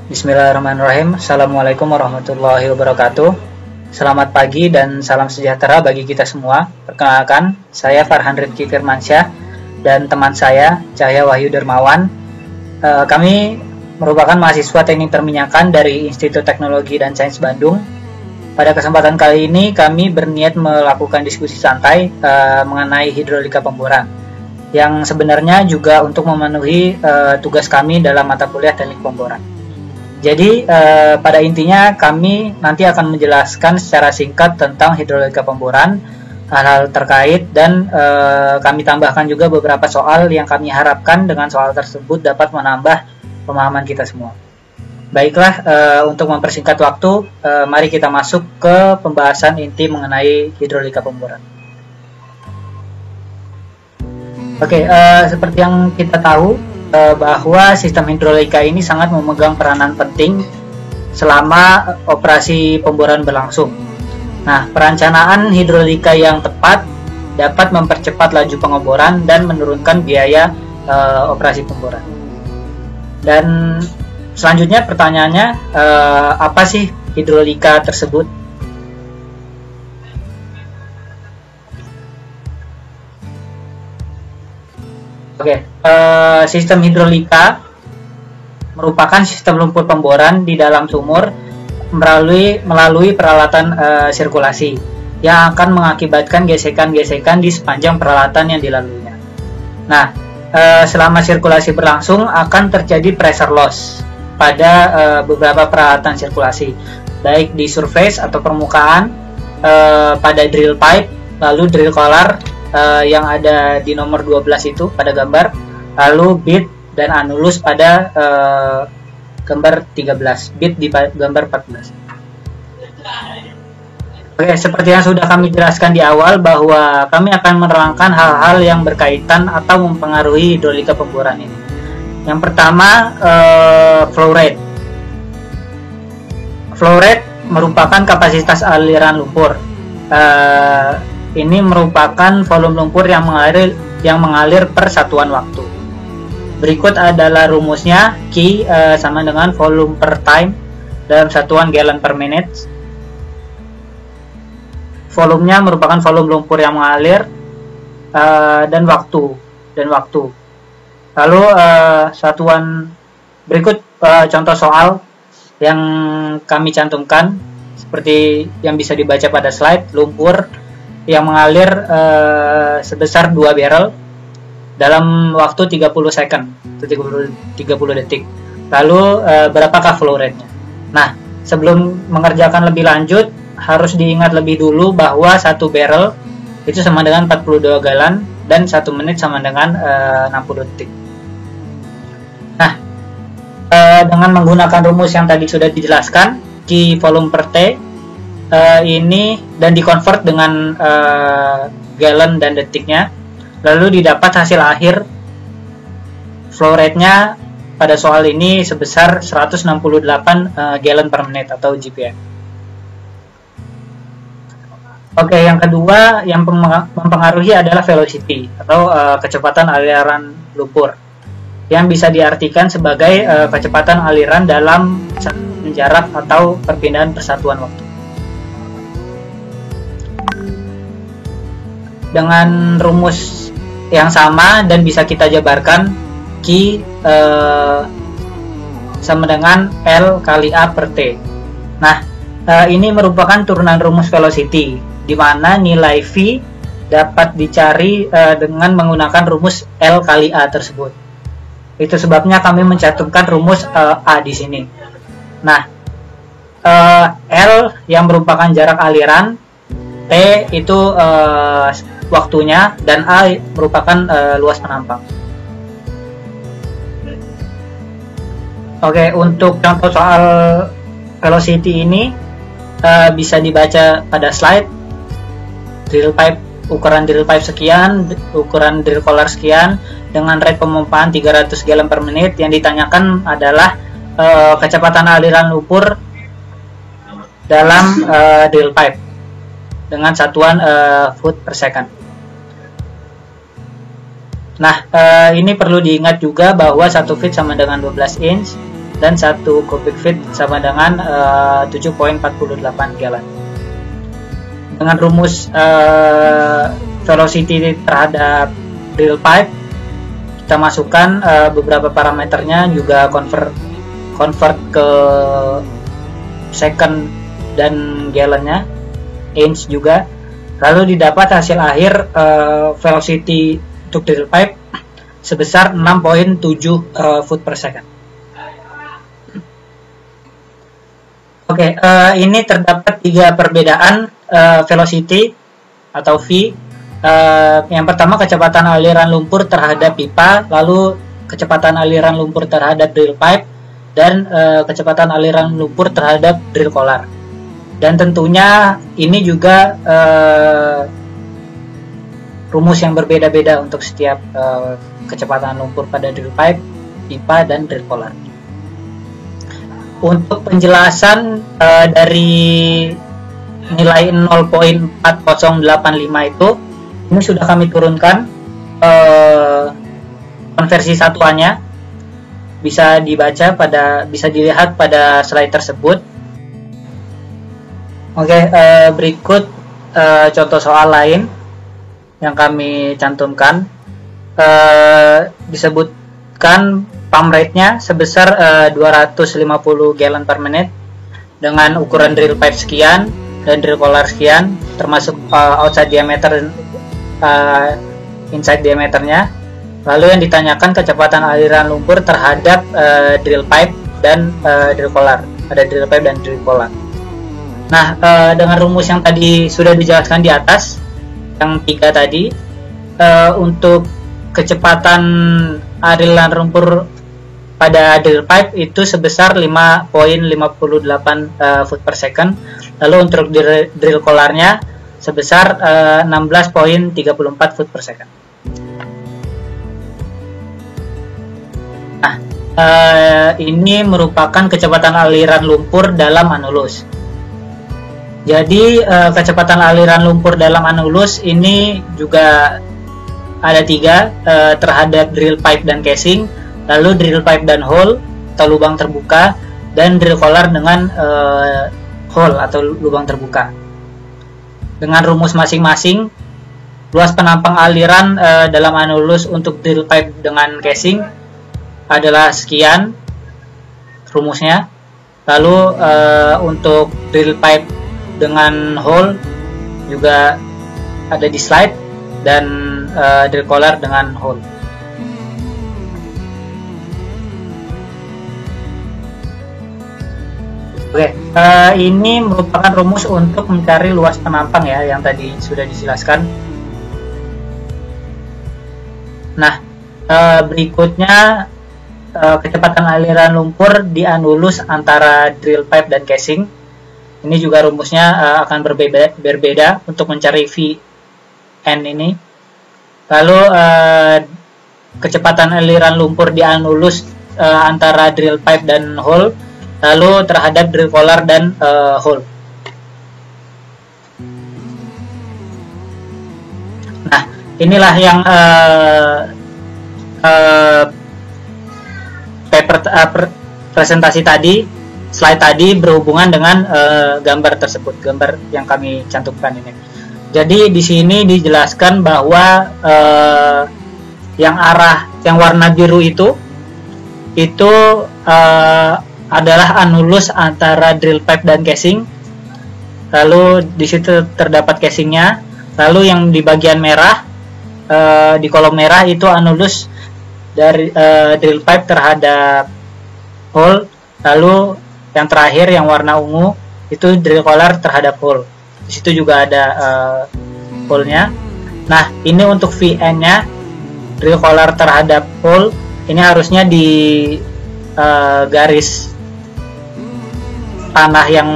Bismillahirrahmanirrahim. Assalamualaikum warahmatullahi wabarakatuh. Selamat pagi dan salam sejahtera bagi kita semua. Perkenalkan, saya Farhan Rizky Firmansyah dan teman saya Cahya Wahyu Dermawan. Kami merupakan mahasiswa teknik perminyakan dari Institut Teknologi dan Sains Bandung. Pada kesempatan kali ini kami berniat melakukan diskusi santai mengenai hidrolika pemboran, yang sebenarnya juga untuk memenuhi tugas kami dalam mata kuliah teknik pemboran. Jadi pada intinya kami nanti akan menjelaskan secara singkat tentang hidrolika pemboran, hal-hal terkait, dan kami tambahkan juga beberapa soal yang kami harapkan dengan soal tersebut dapat menambah pemahaman kita semua. Baiklah, untuk mempersingkat waktu, mari kita masuk ke pembahasan inti mengenai hidrolika pemboran. Oke, seperti yang kita tahu, bahwa sistem hidrolika ini sangat memegang peranan penting selama operasi pemboran berlangsung. Nah, perencanaan hidrolika yang tepat dapat mempercepat laju pengeboran dan menurunkan biaya operasi pemboran. Dan selanjutnya pertanyaannya, apa sih hidrolika tersebut? Oke, sistem hidrolika merupakan sistem lumpur pemboran di dalam sumur melalui peralatan sirkulasi yang akan mengakibatkan gesekan-gesekan di sepanjang peralatan yang dilaluinya. Nah, selama sirkulasi berlangsung akan terjadi pressure loss pada beberapa peralatan sirkulasi, baik di surface atau permukaan, pada drill pipe, lalu drill collar yang ada di nomor 12 itu pada gambar, lalu bit dan anulus pada gambar 13, bit di gambar 14. Oke, seperti yang sudah kami jelaskan di awal bahwa kami akan menerangkan hal-hal yang berkaitan atau mempengaruhi hidrolika pemboran ini. Yang pertama, flow rate. Flow rate merupakan kapasitas aliran lumpur. Ini merupakan volume lumpur yang mengalir per satuan waktu. Berikut adalah rumusnya. Q sama dengan volume per time dalam satuan gallon per minute. Volumenya merupakan volume lumpur yang mengalir, dan waktu. Lalu satuan berikut contoh soal yang kami cantumkan seperti yang bisa dibaca pada slide. Lumpur yang mengalir sebesar 2 barrel dalam waktu 30 second atau 30 detik. Lalu berapakah flow rate-nya? Nah, sebelum mengerjakan lebih lanjut, harus diingat lebih dulu bahwa 1 barrel itu sama dengan 42 galon dan 1 menit sama dengan 60 detik. Nah, dengan menggunakan rumus yang tadi sudah dijelaskan, Q volume per T, ini dan dikonvert dengan gallon dan detiknya, lalu didapat hasil akhir flow rate-nya pada soal ini sebesar 168 gallon per menit atau GPM. Oke, yang kedua yang mempengaruhi adalah velocity atau kecepatan aliran lumpur, yang bisa diartikan sebagai kecepatan aliran dalam jarak atau perpindahan persatuan waktu. Dengan rumus yang sama dan bisa kita jabarkan, Q sama dengan L kali A per T. Nah, ini merupakan turunan rumus velocity, di mana nilai V dapat dicari dengan menggunakan rumus L kali A tersebut. Itu sebabnya kami mencantumkan rumus A di sini. Nah, L yang merupakan jarak aliran, T itu waktunya, dan A merupakan luas penampang. Oke, untuk contoh soal velocity ini bisa dibaca pada slide. Drill pipe, ukuran drill pipe sekian, ukuran drill collar sekian, dengan rate pemompaan 300 gallon per menit. Yang ditanyakan adalah kecepatan aliran lumpur dalam drill pipe dengan satuan foot per second. Nah, ini perlu diingat juga bahwa 1 feet sama dengan 12 inch, dan 1 cubic feet sama dengan 7,48 gallon. Dengan rumus velocity terhadap drill pipe, kita masukkan beberapa parameternya, juga convert ke second dan gallonnya, inch juga, lalu didapat hasil akhir velocity untuk drill pipe sebesar 6,7 foot per second. Oke, ini terdapat 3 perbedaan velocity atau V. Yang pertama, kecepatan aliran lumpur terhadap pipa, lalu kecepatan aliran lumpur terhadap drill pipe, dan kecepatan aliran lumpur terhadap drill collar. Dan tentunya ini juga rumus yang berbeda-beda untuk setiap kecepatan lumpur pada drill pipe, pipa, dan drill collar. Untuk penjelasan dari nilai 0,4085 itu, ini sudah kami turunkan konversi satuannya, bisa dilihat pada slide tersebut. Oke, berikut contoh soal lain yang kami cantumkan. Disebutkan pump rate-nya sebesar 250 gallon per menit dengan ukuran drill pipe sekian dan drill collar sekian, termasuk outside diameter, inside diameternya. Lalu yang ditanyakan kecepatan aliran lumpur terhadap drill pipe dan drill collar. Ada drill pipe dan drill collar. Nah, dengan rumus yang tadi sudah dijelaskan di atas, yang 3 tadi, untuk kecepatan aliran lumpur pada drill pipe itu sebesar 5,58 foot per second. Lalu untuk drill collarnya sebesar 16,34 foot per second. Nah, ini merupakan kecepatan aliran lumpur dalam anulus. Jadi kecepatan aliran lumpur dalam anulus ini juga ada 3, terhadap drill pipe dan casing, lalu drill pipe dan hole atau lubang terbuka, dan drill collar dengan hole atau lubang terbuka. Dengan rumus masing-masing, luas penampang aliran dalam anulus untuk drill pipe dengan casing adalah sekian rumusnya. Lalu untuk drill pipe dengan hole juga ada di slide, dan drill collar dengan hole. Oke, ini merupakan rumus untuk mencari luas penampang ya, yang tadi sudah dijelaskan. Nah, berikutnya kecepatan aliran lumpur di anulus antara drill pipe dan casing. Ini juga rumusnya akan berbeda untuk mencari Vn ini. Lalu kecepatan aliran lumpur di anulus antara drill pipe dan hole, lalu terhadap drill collar dan hole. Nah, inilah yang presentasi tadi, slide tadi berhubungan dengan gambar tersebut, gambar yang kami cantumkan ini. Jadi di sini dijelaskan bahwa yang warna biru itu adalah anulus antara drill pipe dan casing. Lalu di situ terdapat casingnya. Lalu yang di bagian merah, di kolom merah itu anulus dari drill pipe terhadap hole. Lalu yang terakhir yang warna ungu itu drill collar terhadap hole. Di situ juga ada hole-nya. Nah, ini untuk Vn-nya, drill collar terhadap hole, ini harusnya di garis panah yang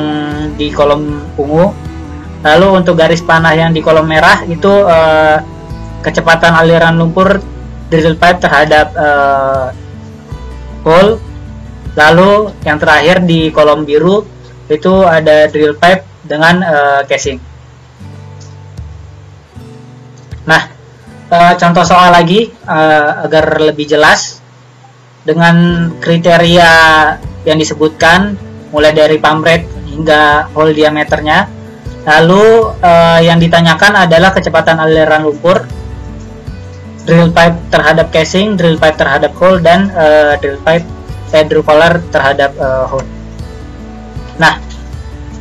di kolom ungu. Lalu untuk garis panah yang di kolom merah itu kecepatan aliran lumpur drill pipe terhadap hole. Lalu yang terakhir di kolom biru itu ada drill pipe dengan casing. Nah, contoh soal lagi agar lebih jelas. Dengan kriteria yang disebutkan, mulai dari pump rate hingga hole diameternya. Lalu yang ditanyakan adalah kecepatan aliran lumpur, drill pipe terhadap casing, drill pipe terhadap hole, dan drill collar terhadap hole. Nah,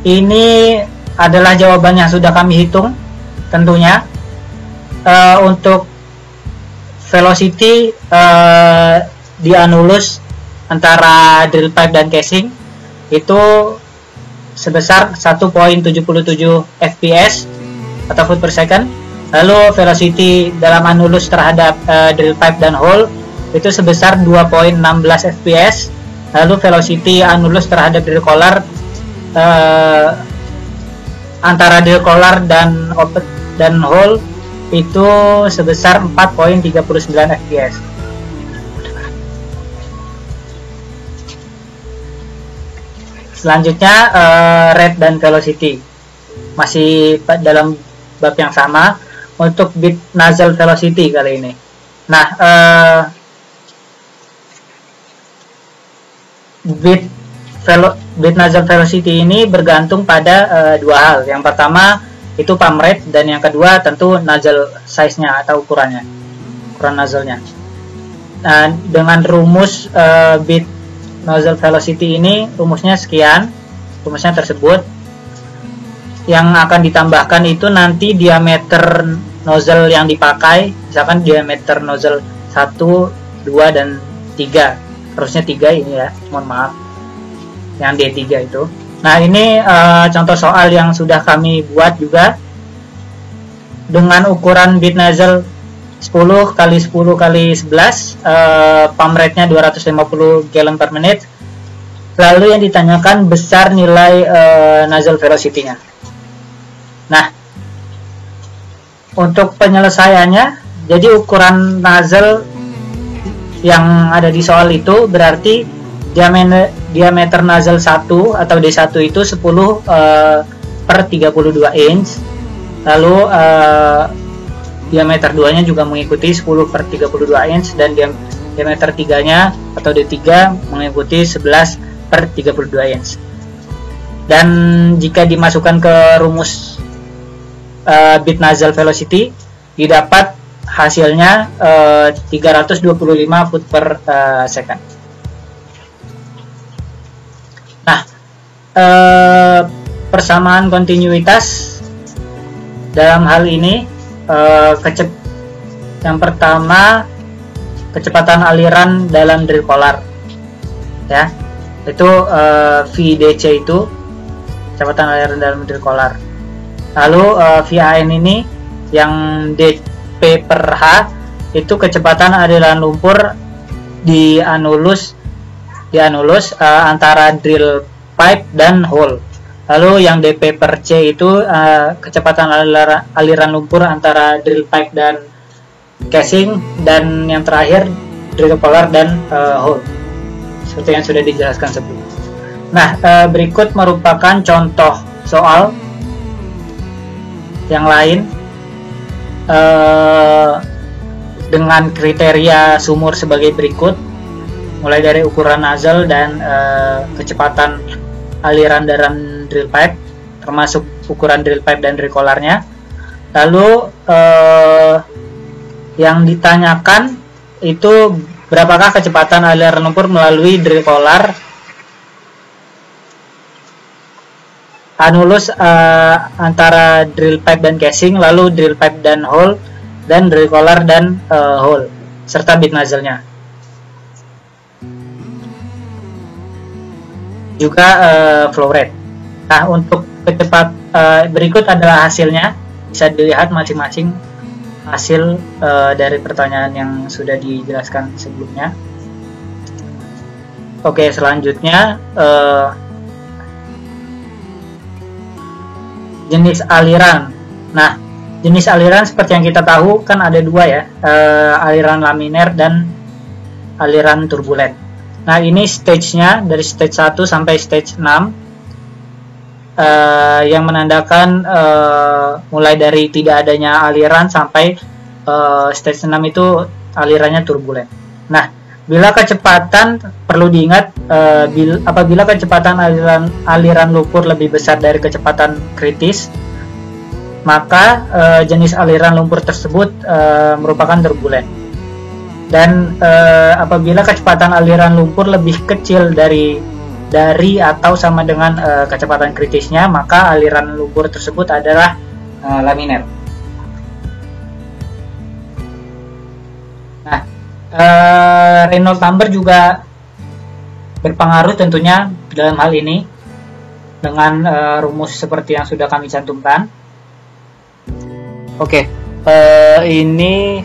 ini adalah jawaban yang sudah kami hitung tentunya. Untuk velocity di anulus antara drill pipe dan casing itu sebesar 1.77 fps atau foot per second. Lalu velocity dalam anulus terhadap drill pipe dan hole itu sebesar 2.16 fps. Lalu velocity anulus terhadap drill collar antara drill collar dan hole itu sebesar 4.39 fps. Selanjutnya rate dan velocity masih dalam bab yang sama untuk bit nozzle velocity kali ini. Nah, bit nozzle velocity ini bergantung pada dua hal. Yang pertama itu pump rate, dan yang kedua tentu nozzle size-nya atau ukuran nozzle-nya. Nah, dengan rumus bit nozzle velocity ini, rumusnya tersebut. Yang akan ditambahkan itu nanti diameter nozzle yang dipakai, misalkan diameter nozzle 1, 2, dan 3. Harusnya 3 ini ya, mohon maaf, yang D3 itu. Nah, ini contoh soal yang sudah kami buat juga dengan ukuran bit nozzle 10 x 10 x 11, pump rate-nya 250 gallon per menit. Lalu yang ditanyakan besar nilai nozzle velocity-nya. Nah, untuk penyelesaiannya, jadi ukuran nozzle yang ada di soal itu berarti diameter nozzle 1 atau D1 itu 10 per 32 inch. Lalu diameter 2 nya juga mengikuti 10 per 32 inch, dan diameter 3 nya atau D3 mengikuti 11 per 32 inch. Dan jika dimasukkan ke rumus bit nozzle velocity, didapat hasilnya 325 foot per second. Nah, persamaan kontinuitas dalam hal ini, yang pertama kecepatan aliran dalam drill collar, ya, itu VDC itu kecepatan aliran dalam drill collar. Lalu VAN ini yang dP per H itu kecepatan aliran lumpur di anulus antara drill pipe dan hole. Lalu yang dP per C itu kecepatan aliran lumpur antara drill pipe dan casing, dan yang terakhir drill collar dan hole, seperti yang sudah dijelaskan sebelumnya. Nah, berikut merupakan contoh soal yang lain dengan kriteria sumur sebagai berikut, mulai dari ukuran nozzle dan kecepatan aliran dalam drill pipe, termasuk ukuran drill pipe dan drill collarnya. Lalu yang ditanyakan itu berapakah kecepatan aliran lumpur melalui drill collar anulus antara drill pipe dan casing, lalu drill pipe dan hole, dan drill collar dan hole, serta bit nozzle-nya. Juga flow rate. Nah, untuk berikut adalah hasilnya, bisa dilihat masing-masing hasil dari pertanyaan yang sudah dijelaskan sebelumnya. Oke, selanjutnya jenis aliran. Nah, jenis aliran seperti yang kita tahu kan ada dua ya, aliran laminer dan aliran turbulen. Nah, ini stage-nya dari stage 1 sampai stage 6, yang menandakan mulai dari tidak adanya aliran sampai stage 6 itu alirannya turbulen. Nah, Bila kecepatan, perlu diingat, apabila kecepatan aliran lumpur lebih besar dari kecepatan kritis, maka jenis aliran lumpur tersebut merupakan turbulen. Dan apabila kecepatan aliran lumpur lebih kecil dari atau sama dengan kecepatan kritisnya, maka aliran lumpur tersebut adalah laminer. Nah, Reynolds number juga berpengaruh tentunya dalam hal ini dengan rumus seperti yang sudah kami cantumkan. Oke, ini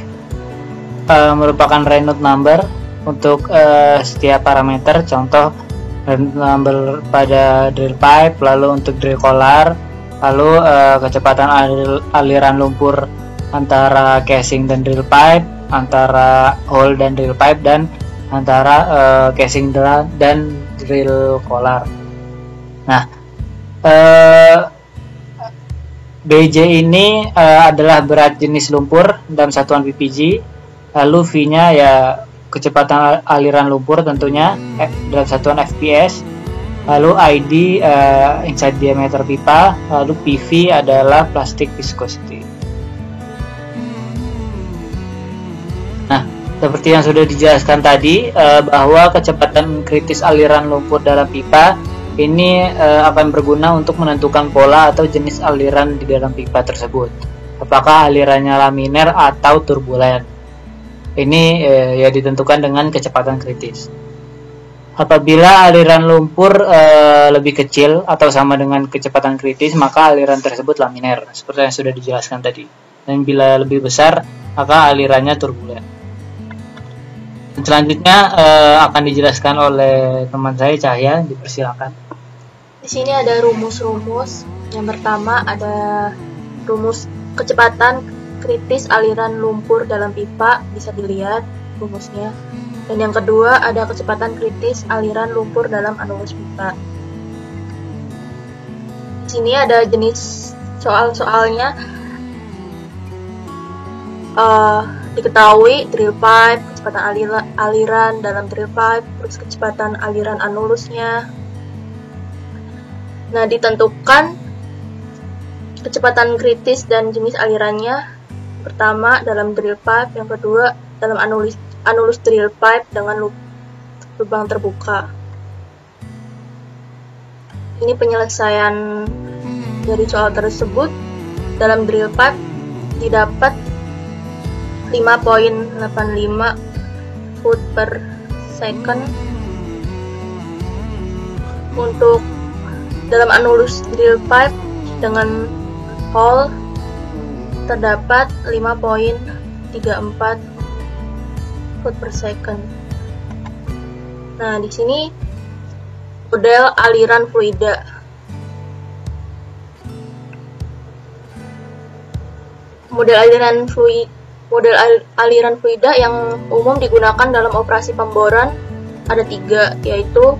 merupakan Reynolds number untuk setiap parameter. Contoh Reynolds number pada drill pipe, lalu untuk drill collar, lalu kecepatan aliran lumpur antara casing dan drill pipe, antara hole dan drill pipe, dan antara casing dan drill collar. Nah, BJ ini adalah berat jenis lumpur dalam satuan ppg, lalu V-nya ya kecepatan aliran lumpur tentunya dalam satuan fps, lalu ID inside diameter pipa, lalu PV adalah plastic viscosity. Nah, seperti yang sudah dijelaskan tadi, bahwa kecepatan kritis aliran lumpur dalam pipa ini akan berguna untuk menentukan pola atau jenis aliran di dalam pipa tersebut, apakah alirannya laminer atau turbulen. Ini ya ditentukan dengan kecepatan kritis. Apabila aliran lumpur lebih kecil atau sama dengan kecepatan kritis, maka aliran tersebut laminer, seperti yang sudah dijelaskan tadi. Dan bila lebih besar, maka alirannya turbulen. Dan selanjutnya akan dijelaskan oleh teman saya Cahya, dipersilakan. Di sini ada rumus-rumus. Yang pertama ada rumus kecepatan kritis aliran lumpur dalam pipa, bisa dilihat rumusnya. Dan yang kedua ada kecepatan kritis aliran lumpur dalam anulus pipa. Di sini ada jenis soal-soalnya. Diketahui drill pipe, kecepatan aliran dalam drill pipe, terus kecepatan aliran anulusnya. Nah, ditentukan kecepatan kritis dan jenis alirannya. Pertama dalam drill pipe, yang kedua dalam anulus drill pipe dengan lubang terbuka. Ini penyelesaian dari soal tersebut. Dalam drill pipe didapat 5.85 foot per second. Untuk dalam anulus drill pipe dengan hole terdapat 5.34 foot per second. Nah, di sini model aliran fluida. Model aliran fluida yang umum digunakan dalam operasi pemboran ada 3, yaitu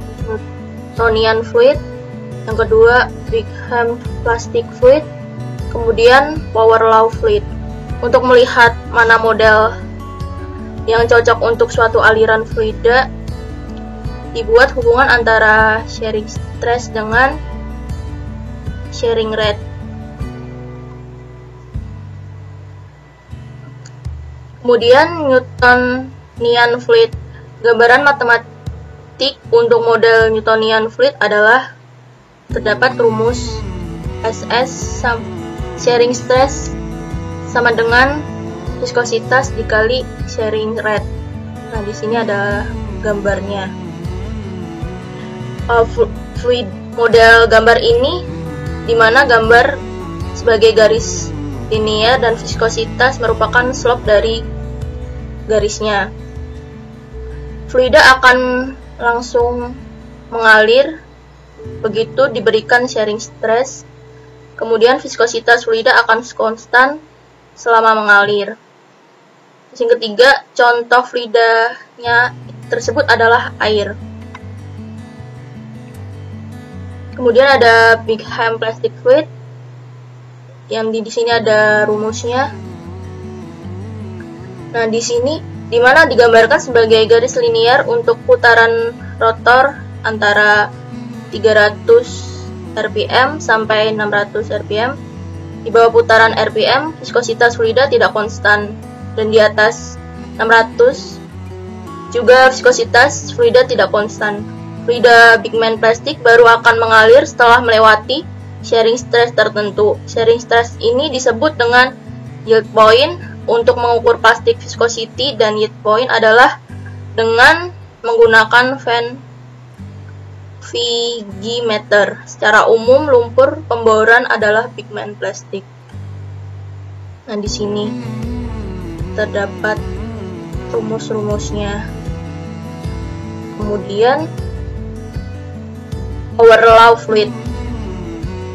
Newtonian fluid, yang kedua Brigham plastic fluid, kemudian power law fluid. Untuk melihat mana model yang cocok untuk suatu aliran fluida, dibuat hubungan antara shearing stress dengan shearing rate. Kemudian Newtonian fluid. Gambaran matematik untuk model Newtonian fluid adalah terdapat rumus SS shearing stress sama dengan viskositas dikali shearing rate. Nah, di sini ada gambarnya. Fluid model gambar ini, di mana gambar sebagai garis linear dan viskositas merupakan slope dari garisnya. Fluida akan langsung mengalir begitu diberikan shearing stress. Kemudian viskositas fluida akan konstan selama mengalir. Yang ketiga, contoh fluidanya tersebut adalah air. Kemudian ada Brigham plastic fluid, yang di sini ada rumusnya. Nah, di sini di mana digambarkan sebagai garis linier untuk putaran rotor antara 300 rpm sampai 600 rpm. Di bawah putaran rpm, viskositas fluida tidak konstan, dan di atas 600 juga viskositas fluida tidak konstan. Fluida pigmen plastik baru akan mengalir setelah melewati shearing stress tertentu. Shearing stress ini disebut dengan yield point. Untuk mengukur plastik viscosity dan yield point adalah dengan menggunakan Van Vigimeter. Secara umum, lumpur pemboran adalah pigmen plastik. Nah, di sini terdapat rumus-rumusnya. Kemudian power law fluid.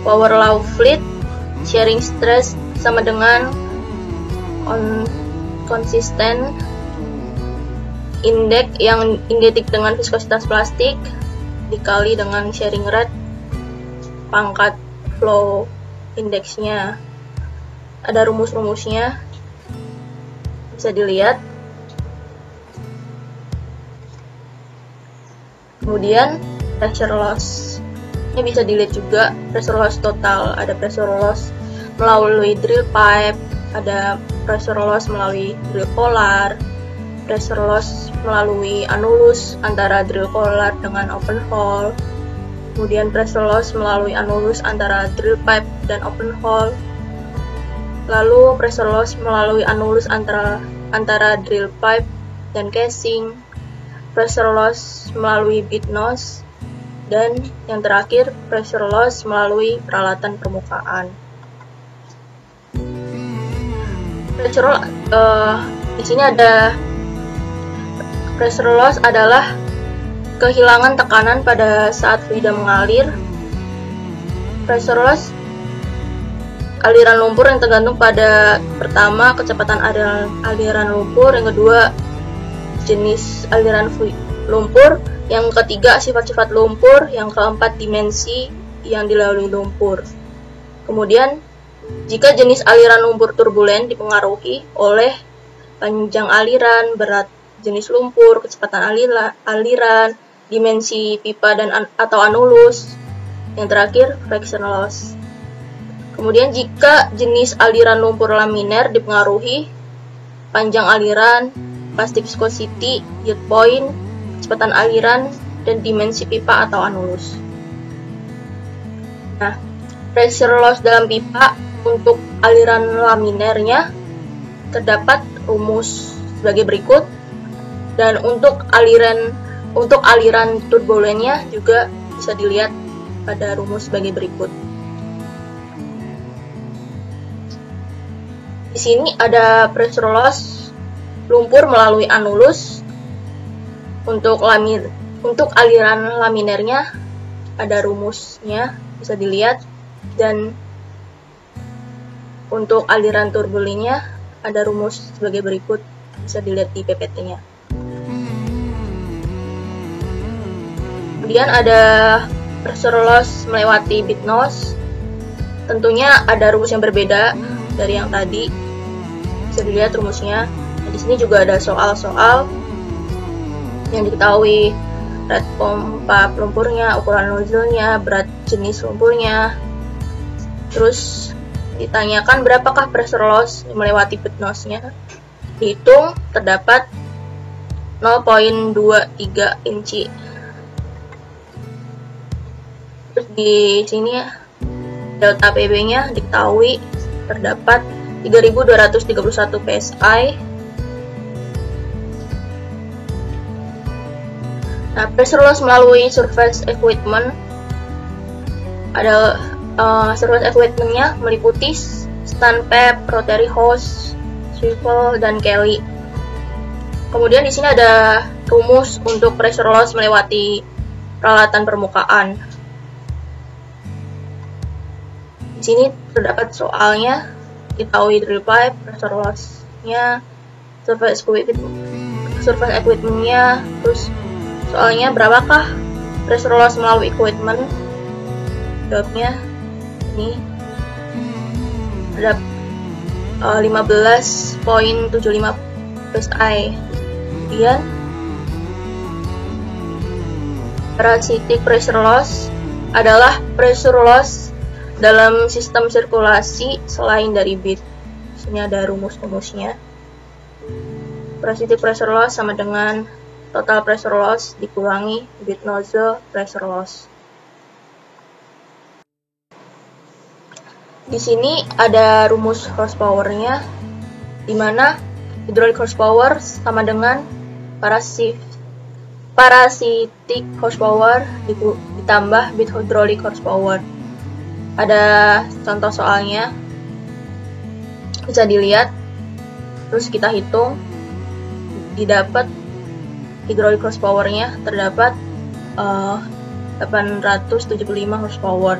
Power law fluid, shearing stress sama dengan konsisten indeks yang identik dengan viskositas plastik dikali dengan shearing rate pangkat flow indeksnya. Ada rumus-rumusnya, bisa dilihat. Kemudian pressure loss, ini bisa dilihat juga. Pressure loss total, ada pressure loss melalui drill pipe, ada pressure loss melalui drill collar, pressure loss melalui anulus antara drill collar dengan open hole, kemudian pressure loss melalui anulus antara drill pipe dan open hole, lalu pressure loss melalui anulus antara drill pipe dan casing, pressure loss melalui bit nose, dan yang terakhir pressure loss melalui peralatan permukaan. Pressure di sini ada pressure loss adalah kehilangan tekanan pada saat fluida mengalir. Pressure loss aliran lumpur yang tergantung pada pertama kecepatan aliran lumpur, yang kedua jenis aliran lumpur, yang ketiga sifat-sifat lumpur, yang keempat dimensi yang dilalui lumpur. Kemudian jika jenis aliran lumpur turbulen dipengaruhi oleh panjang aliran, berat jenis lumpur, kecepatan aliran, dimensi pipa dan atau anulus, yang terakhir friction loss. Kemudian jika jenis aliran lumpur laminer dipengaruhi panjang aliran, plastic viscosity, yield point, kecepatan aliran, dan dimensi pipa atau anulus. Nah, pressure loss dalam pipa untuk aliran laminernya terdapat rumus sebagai berikut, dan untuk aliran turbulennya juga bisa dilihat pada rumus sebagai berikut. Di sini ada pressure loss lumpur melalui anulus. Untuk aliran laminernya ada rumusnya, bisa dilihat, dan untuk aliran turbulennya ada rumus sebagai berikut, bisa dilihat di PPT-nya. Kemudian ada pressure loss melewati bit nose. Tentunya ada rumus yang berbeda dari yang tadi, bisa dilihat rumusnya. Nah, di sini juga ada soal-soal yang diketahui, berat pompa lumpurnya, ukuran nozzle-nya, berat jenis lumpurnya. Terus ditanyakan berapakah pressure loss melewati bit nose-nya. Dihitung, terdapat 0,23 inci. Terus di sini delta PB-nya diketahui terdapat 3231 PSI. Nah, pressure loss melalui surface equipment ada surface equipment-nya meliputi stand pep, rotary hose, swivel, dan kelly. Kemudian di sini ada rumus untuk pressure loss melewati peralatan permukaan. Di sini terdapat soalnya, diketahui drill pipe, pressure loss-nya, surface equipment-nya, terus soalnya berapakah pressure loss melalui equipment. Jawabnya ini ada 15,75 PSI. Kemudian parasitic pressure loss adalah pressure loss dalam sistem sirkulasi selain dari bit. Sini ada rumus-rumusnya. Parasitic pressure loss sama dengan total pressure loss dikurangi bit nozzle pressure loss. Di sini ada rumus horsepower-nya, di mana hydraulic horsepower sama dengan parasitic horsepower ditambah bit hydraulic horsepower. Ada contoh soalnya, bisa dilihat, terus kita hitung, didapat hydraulic horsepower-nya terdapat 875 horsepower.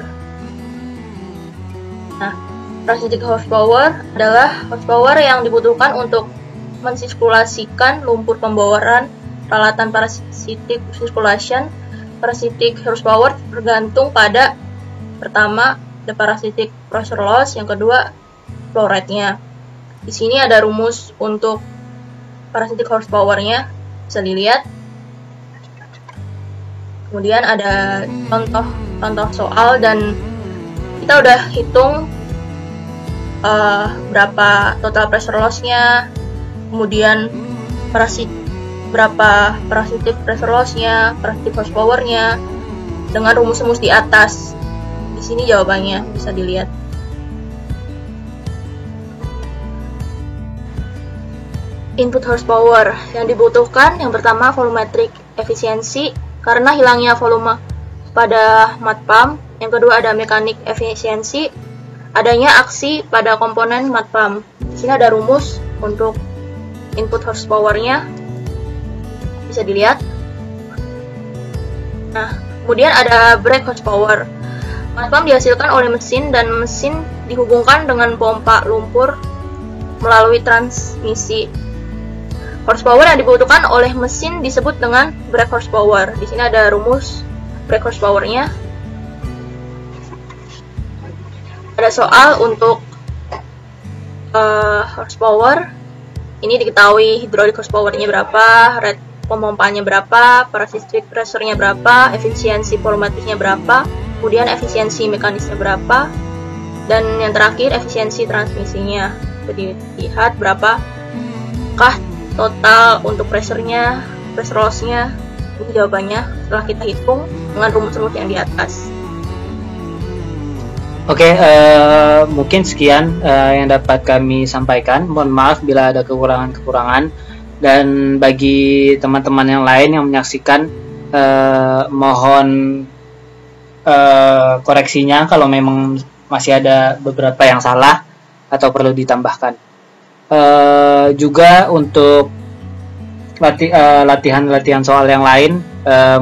Nah, parasitic horsepower adalah horsepower yang dibutuhkan untuk mensirkulasikan lumpur pemboran peralatan parasitic circulation. Parasitic horsepower tergantung pada pertama the parasitic pressure loss, yang kedua flow rate-nya. Di sini ada rumus untuk parasitic horsepower-nya, bisa dilihat. Kemudian ada contoh soal, dan kita udah hitung berapa total pressure loss-nya, kemudian berapa parasitic pressure loss-nya, parasitic horsepower-nya, dengan rumus-rumus di atas. Di sini jawabannya bisa dilihat. Input horsepower yang dibutuhkan, yang pertama volumetric efisiensi karena hilangnya volume pada mat pump. Yang kedua ada mekanik efisiensi, adanya aksi pada komponen mat pump. Di sini ada rumus untuk input horsepower-nya, bisa dilihat. Nah, kemudian ada brake horsepower. Mat pump dihasilkan oleh mesin, dan mesin dihubungkan dengan pompa lumpur melalui transmisi. Horsepower yang dibutuhkan oleh mesin disebut dengan brake horsepower. Di sini ada rumus brake horsepower-nya. Ada soal untuk horsepower. Ini diketahui hydraulic horsepower-nya berapa, rate pemompanya berapa, parasitic pressure-nya berapa, efisiensi volumetriknya berapa, kemudian efisiensi mekanisnya berapa, dan yang terakhir efisiensi transmisinya. Jadi lihat berapakah total untuk pressure-nya, pressure loss-nya. Ini jawabannya setelah kita hitung dengan rumus-rumus yang di atas. Oke, mungkin sekian yang dapat kami sampaikan. Mohon maaf bila ada kekurangan-kekurangan. Dan bagi teman-teman yang lain yang menyaksikan, mohon koreksinya kalau memang masih ada beberapa yang salah atau perlu ditambahkan. Juga untuk latihan-latihan soal yang lain,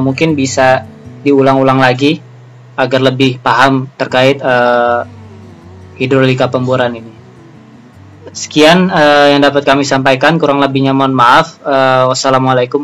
mungkin bisa diulang-ulang lagi agar lebih paham terkait hidrolika pemboran ini. Sekian yang dapat kami sampaikan, kurang lebihnya mohon maaf. Wassalamualaikum.